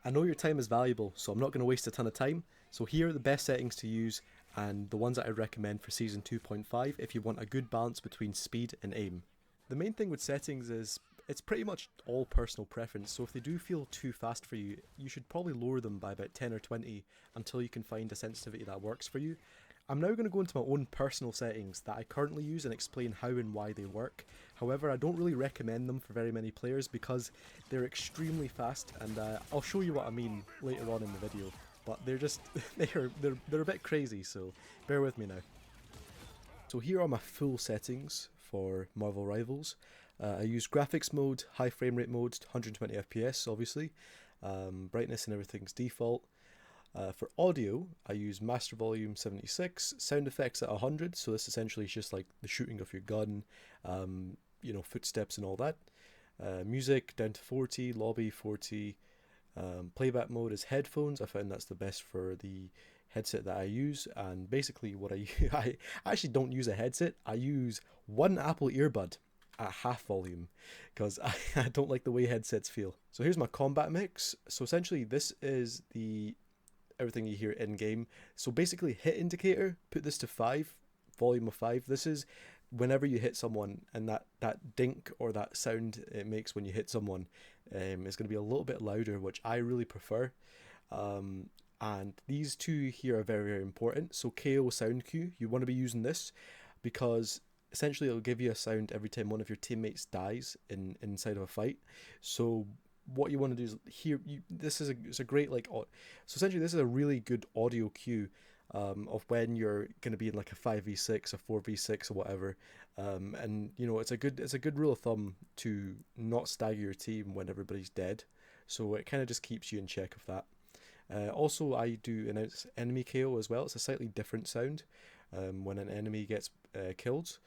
I know your time is valuable, so I'm not going to waste a ton of time. So here are the best settings to use and the ones that I recommend for Season 2.5 if you want a good balance between speed and aim. The main thing with settings is it's pretty much all personal preference, so if they do feel too fast for you, you should probably lower them by about 10 or 20 until you can find a sensitivity that works for you. I'm now going to go into my own personal settings that I currently use and explain how and why they work. However, I don't really recommend them for very many players because they're extremely fast, and I'll show you what I mean later on in the video. But they're just they're a bit crazy, so bear with me now. So here are my full settings for Marvel Rivals. I use graphics mode, high frame rate mode, 120 FPS obviously. Brightness and everything's default. For audio, I use master volume 76, sound effects at 100, so this essentially is just like the shooting of your gun, footsteps and all that. Music down to 40, lobby 40. Playback mode is headphones. I found that's the best for the headset that I use, and basically what I use, I actually don't use a headset. I use one Apple earbud at half volume because I don't like the way headsets feel. So here's my combat mix. So essentially this is the everything you hear in game. So basically hit indicator, put this to 5, volume of 5. This is whenever you hit someone, and that dink or that sound it makes when you hit someone is going to be a little bit louder, which I really prefer. And these two here are very, very important. So KO sound cue, you want to be using this because essentially it'll give you a sound every time one of your teammates dies inside of a fight. So what you want to do is here. This is a great so essentially this is a really good audio cue of when you're going to be in like a 5v6, a 4v6 or whatever, and it's a good rule of thumb to not stagger your team when everybody's dead. So it kind of just keeps you in check of that. Also, I do announce enemy KO as well. It's a slightly different sound when an enemy gets killed,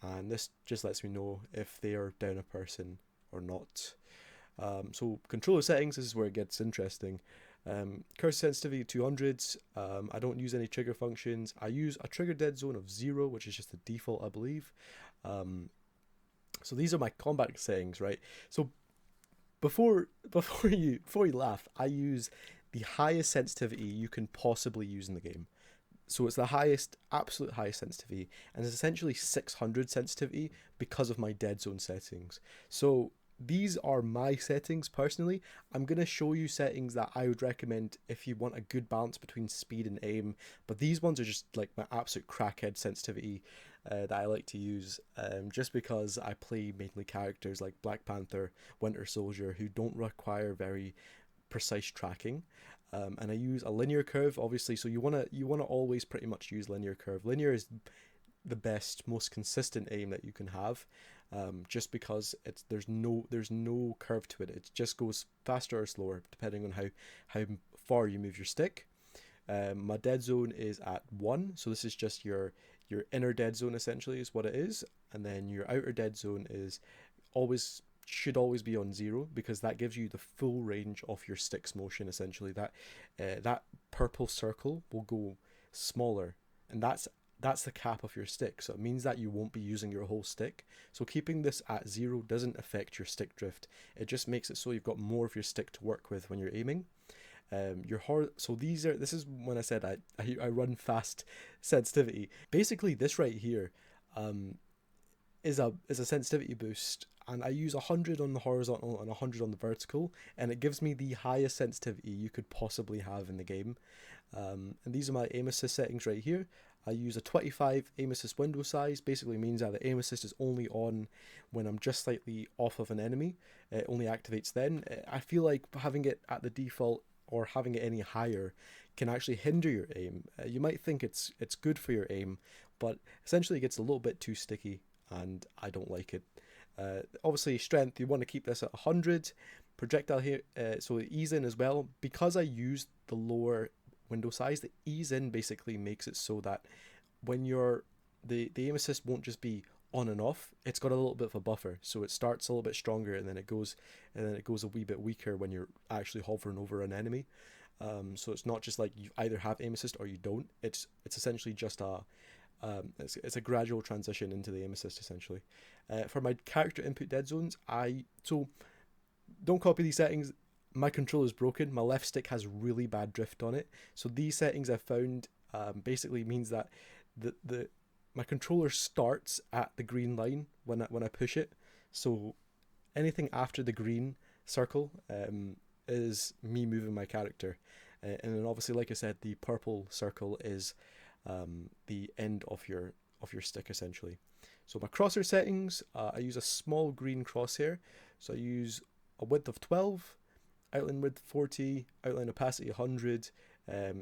and this just lets me know if they are down a person or not. So controller settings, this is where it gets interesting. Cursor sensitivity 200s. I don't use any trigger functions. I use a trigger dead zone of 0, which is just the default, I believe. So these are my combat settings, right? So before you laugh, I use the highest sensitivity you can possibly use in the game. So it's the highest, absolute highest sensitivity, and it's essentially 600 sensitivity because of my dead zone settings. So these are my settings personally. I'm going to show you settings that I would recommend if you want a good balance between speed and aim, but these ones are just like my absolute crackhead sensitivity that I like to use, just because I play mainly characters like Black Panther, Winter Soldier, who don't require very precise tracking, and I use a linear curve obviously, so you want to always pretty much use linear curve. Linear is the best, most consistent aim that you can have, just because there's no curve to it. It just goes faster or slower depending on how far you move your stick. My dead zone is at 1, so this is just your inner dead zone essentially is what it is, and then your outer dead zone is should always be on 0 because that gives you the full range of your stick's motion essentially. That purple circle will go smaller, and that's the cap of your stick, so it means that you won't be using your whole stick. So keeping this at 0 doesn't affect your stick drift. It just makes it so you've got more of your stick to work with when you're aiming. So this is when I said I run fast sensitivity. Basically, this right here is a sensitivity boost, and I use 100 on the horizontal and 100 on the vertical, and it gives me the highest sensitivity you could possibly have in the game. And these are my aim assist settings right here. I use a 25 aim assist window size. Basically means that the aim assist is only on when I'm just slightly off of an enemy. It only activates then. I feel like having it at the default or having it any higher can actually hinder your aim. You might think it's good for your aim, but essentially it gets a little bit too sticky, and I don't like it. Obviously strength, you want to keep this at 100. Projectile here, so ease in as well. Because I use the lower window size, the ease in basically makes it so that when the aim assist won't just be on and off, it's got a little bit of a buffer, so it starts a little bit stronger and then it goes a wee bit weaker when you're actually hovering over an enemy. So it's not just like you either have aim assist or you don't. It's essentially just it's a gradual transition into the aim assist essentially. For my character input dead zones, so don't copy these settings. my controller's broken. My left stick has really bad drift on it. So these settings I've found basically means that the my controller starts at the green line when I push it. So anything after the green circle is me moving my character. And then obviously, like I said, the purple circle is the end of your stick essentially. So my crosshair settings, I use a small green crosshair. So I use a width of 12, outline width 40, outline opacity 100,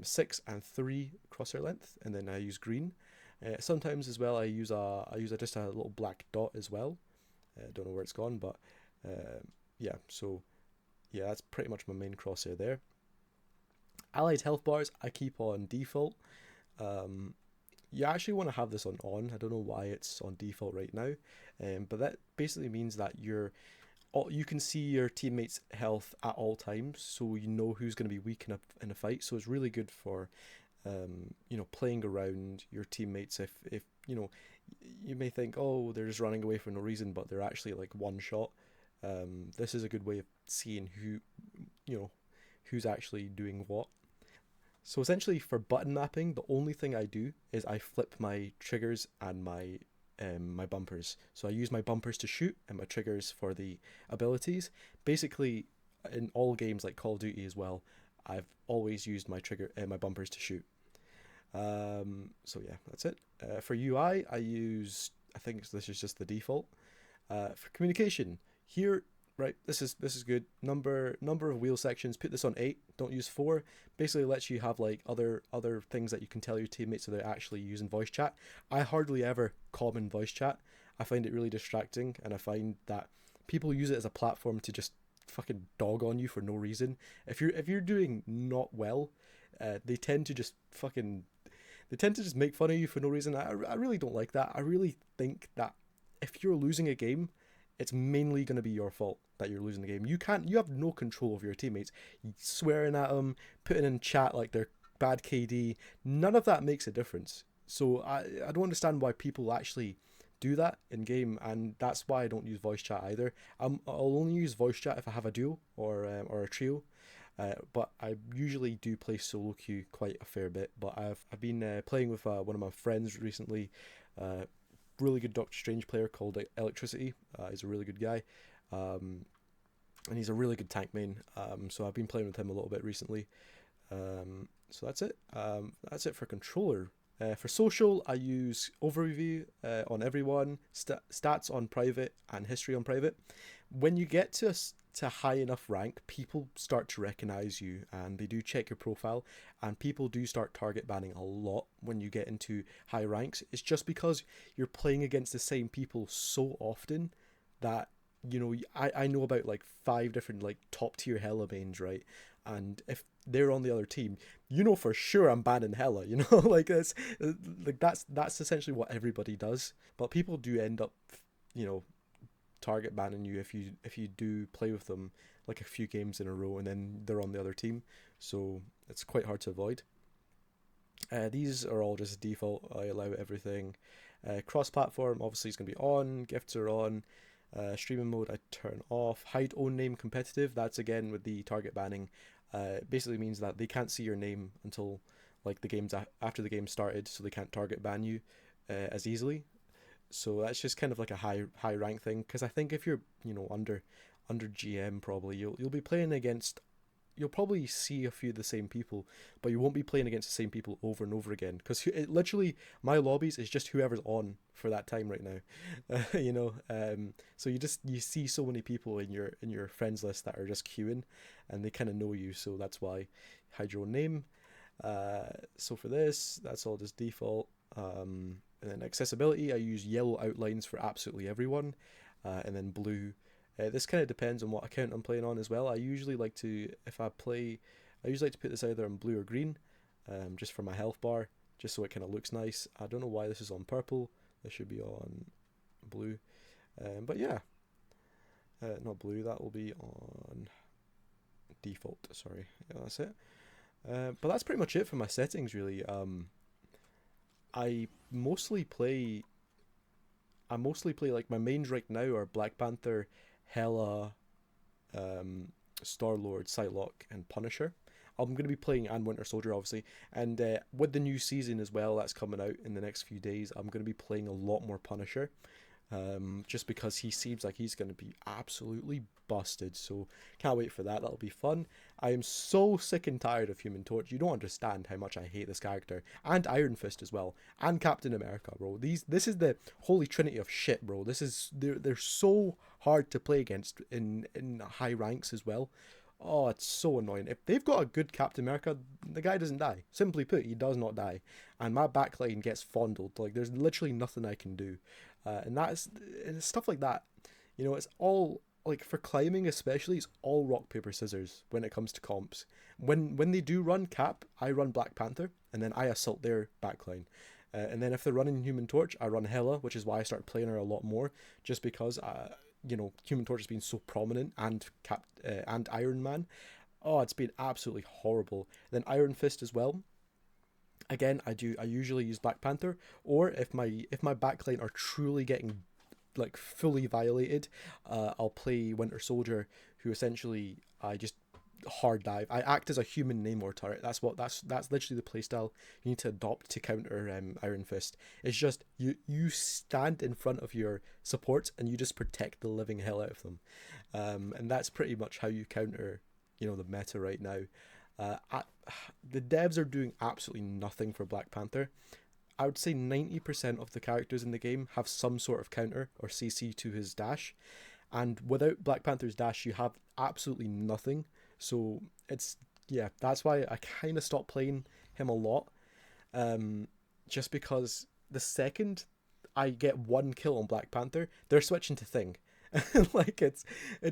6 and 3 crosshair length, and then I use green. Sometimes as well I use just a little black dot as well. Don't know where it's gone, but yeah. So yeah, that's pretty much my main crosshair there. Allied health bars I keep on default. You actually want to have this on. I don't know why it's on default right now, but that basically means that you can see your teammates' health at all times, so you know who's going to be weak in a fight. So it's really good for playing around your teammates. If you may think, oh, they're just running away for no reason, but they're actually like one shot. This is a good way of seeing who's actually doing what. So essentially, for button mapping, the only thing I do is I flip my triggers and my bumpers. So I use my bumpers to shoot and my triggers for the abilities. Basically, in all games like Call of Duty as well, I've always used my bumpers to shoot. So yeah, that's it. For UI, I think this is just the default. For communication, here, right, this is good. Number of wheel sections, put this on 8. Don't use 4. Basically lets you have like other things that you can tell your teammates so they're actually using voice chat. I hardly ever comment voice chat. I find it really distracting, and I find that people use it as a platform to just fucking dog on you for no reason. If you're doing not well, they tend to just make fun of you for no reason. I really don't like that. I really think that if you're losing a game, it's mainly going to be your fault that you're losing the game. You have no control of your teammates. Swearing at them, putting in chat like they're bad KD, none of that makes a difference. So I don't understand why people actually do that in game, and that's why I don't use voice chat either. I'll only use voice chat if I have a duo or a trio. But I usually do play solo queue quite a fair bit. But I've been playing with one of my friends recently. Really good Doctor Strange player called Electricity. He's a really good guy, and he's a really good tank main. So I've been playing with him a little bit recently. So that's it. That's it for controller. For social, I use overview on everyone, stats on private, and history on private. When you get to high enough rank, people start to recognize you, and they do check your profile, and people do start target banning a lot when you get into high ranks. It's just because you're playing against the same people so often that I know about like 5 different like top tier Hella mains, right? And if they're on the other team, for sure I'm banning Hella, like that's essentially what everybody does. But people do end up target banning you if you do play with them like a few games in a row and then they're on the other team, so it's quite hard to avoid. These are all just default. I allow everything. Cross platform obviously is going to be on, gifts are on. Streaming mode I turn off. Hide own name competitive, that's again with the target banning. Basically means that they can't see your name until like the game's after the game started, so they can't target ban you as easily. So that's just kind of like a high rank thing, because I think if you're under GM, probably you'll be playing against, you'll probably see a few of the same people, but you won't be playing against the same people over and over again, because literally my lobbies is just whoever's on for that time right now. So you see so many people in your friends list that are just queuing, and they kind of know you, so that's why hide your own name. So for this, that's all just default. And then accessibility, I use yellow outlines for absolutely everyone, and then blue. This kind of depends on what account I'm playing on as well. I usually like to put this either on blue or green, just for my health bar, just so it kind of looks nice. I don't know why this is on purple. This should be on blue. But yeah, not blue. That will be on default. Sorry, yeah, that's it. But that's pretty much it for my settings, really. I mostly play like my mains right now are Black Panther, Hela, Star-Lord, Psylocke, and Punisher. I'm going to be playing and Winter Soldier, obviously, and with the new season as well that's coming out in the next few days, I'm going to be playing a lot more Punisher, just because he seems like he's going to be absolutely busted. So can't wait for that. That'll be fun. I am so sick and tired of Human Torch. You don't understand how much I hate this character, and Iron Fist as well, and Captain America, bro. This is the holy trinity of shit, bro. They're so hard to play against in high ranks as well. Oh, it's so annoying. If they've got a good Captain America, the guy doesn't die. Simply put, he does not die. And my backline gets fondled. Like, there's literally nothing I can do. And stuff like that. You know, it's all, like, for climbing especially, it's all rock, paper, scissors when it comes to comps. When they do run Cap, I run Black Panther, and then I assault their backline. And then if they're running Human Torch, I run Hela, which is why I started playing her a lot more, just because you know, Human Torch has been so prominent, and Iron Man. Oh, it's been absolutely horrible. Then Iron Fist as well. Again, I usually use Black Panther, or if my backline are truly getting like fully violated, I'll play Winter Soldier, who essentially I just hard dive. I act as a human Namor turret. That's literally the playstyle you need to adopt to counter Iron Fist. It's just you stand in front of your supports and you just protect the living hell out of them, and that's pretty much how you counter, you know, the meta right now. The devs are doing absolutely nothing for Black Panther. I would say 90% of the characters in the game have some sort of counter or CC to his dash, and without Black Panther's dash, you have absolutely nothing. So yeah, that's why I kind of stopped playing him a lot, just because the second I get one kill on Black Panther, they're switching to Thing. Like, it's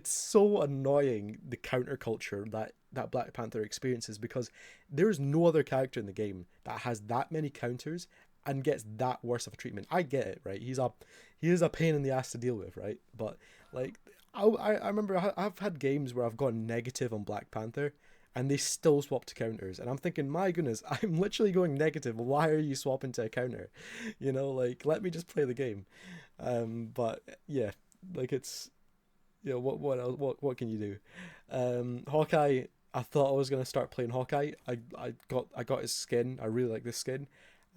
so annoying, the counter culture that Black Panther experiences, because there's no other character in the game that has that many counters and gets that worse of a treatment. I get it, right? He is a pain in the ass to deal with, right? But like, I remember I've had games where I've gone negative on Black Panther and they still swap to counters, and I'm thinking, my goodness, I'm literally going negative. Why are you swapping to a counter? You know, like, let me just play the game. But yeah, like, it's, you know, what can you do? Hawkeye. I thought I was gonna start playing Hawkeye. I got his skin. I really like this skin,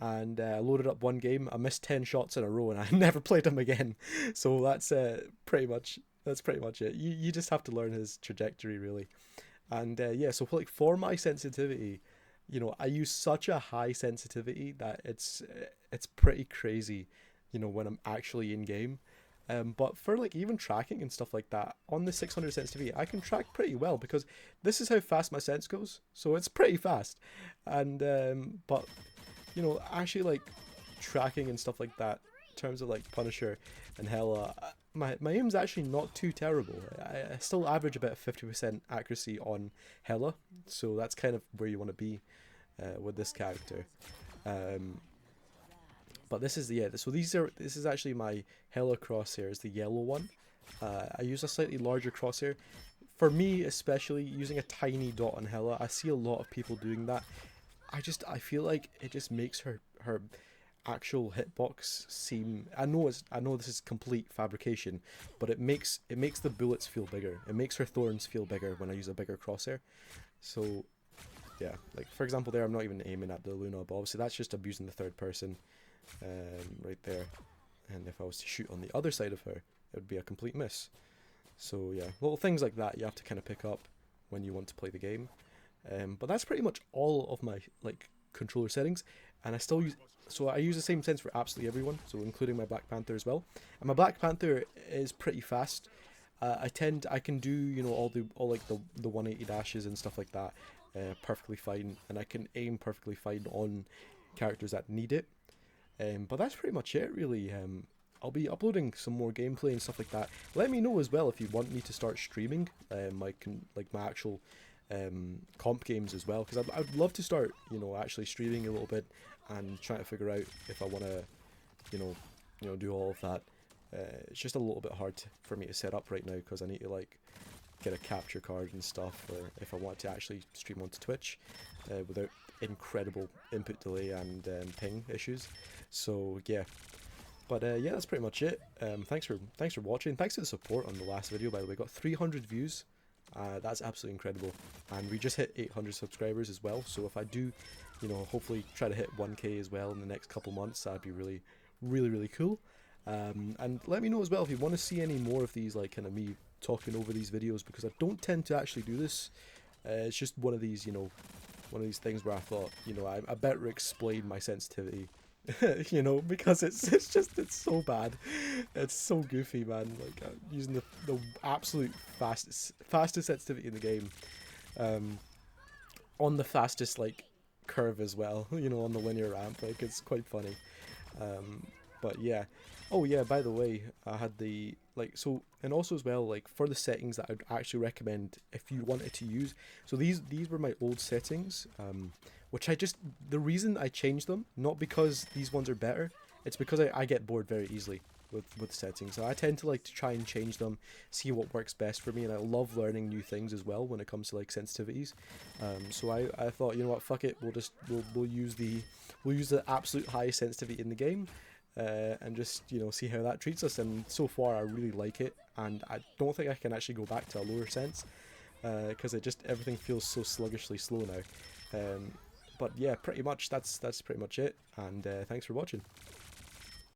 and I loaded up one game. I missed 10 shots in a row, and I never played him again. So that's pretty much it. You just have to learn his trajectory, really. And yeah, so for my sensitivity, you know, I use such a high sensitivity that it's pretty crazy, you know, when I'm actually in game. But for like even tracking and stuff like that, on the 600 sensitivity, I can track pretty well, because this is how fast my sense goes. So it's pretty fast. And but you know, actually, like, tracking and stuff like that, in terms of like Punisher and Hela, my aim's actually not too terrible. I still average about 50% accuracy on Hela, so that's kind of where you want to be with this character. But this is so this is actually my Hela crosshair, is the yellow one. I use a slightly larger crosshair. For me, especially, using a tiny dot on Hela, I see a lot of people doing that. I feel like it just makes her actual hitbox seem, I know this is complete fabrication, but it makes the bullets feel bigger. It makes her thorns feel bigger when I use a bigger crosshair. So yeah, like, for example, there I'm not even aiming at the Luna, but obviously that's just abusing the third person, right there. And if I was to shoot on the other side of her, it would be a complete miss. So yeah, little things like that you have to kind of pick up when you want to play the game. But that's pretty much all of my like controller settings, and I use the same sense for absolutely everyone, so including my Black Panther as well. And my Black Panther is pretty fast. I can do, you know, all like the 180 dashes and stuff like that perfectly fine, and I can aim perfectly fine on characters that need it. But that's pretty much it, really. I'll be uploading some more gameplay and stuff like that. Let me know as well if you want me to start streaming my actual comp games as well, because I'd love to start, you know, actually streaming a little bit and trying to figure out if I want to, you know, do all of that. It's just a little bit hard for me to set up right now, because I need to like get a capture card and stuff, or if I want to actually stream onto Twitch without incredible input delay and ping issues. So yeah, but yeah, that's pretty much it. Thanks for watching. Thanks for the support on the last video, by the way. Got 300 views. That's absolutely incredible. And we just hit 800 subscribers as well, so if I do, you know, hopefully try to hit 1k as well in the next couple months, that'd be really, really, really cool. And let me know as well if you want to see any more of these, like kind of me talking over these videos, because I don't tend to actually do this. It's just one of these, you know, one of these things where I thought, you know, I better explain my sensitivity, you know, because it's so bad, it's so goofy, man. Like using the absolute fastest sensitivity in the game, on the fastest like curve as well, you know, on the linear ramp. Like it's quite funny. Um, but yeah. Oh yeah, by the way, I had the like so, and also as well, like for the settings that I'd actually recommend if you wanted to use. So these were my old settings, which I just, the reason I changed them, not because these ones are better, it's because I get bored very easily with settings. So I tend to like to try and change them, see what works best for me, and I love learning new things as well when it comes to like sensitivities. So I thought, you know what, fuck it, we'll use the absolute highest sensitivity in the game, and just, you know, see how that treats us. And so far I really like it, and I don't think I can actually go back to a lower sense, because it just, everything feels so sluggishly slow now. But yeah, pretty much that's pretty much it, and thanks for watching.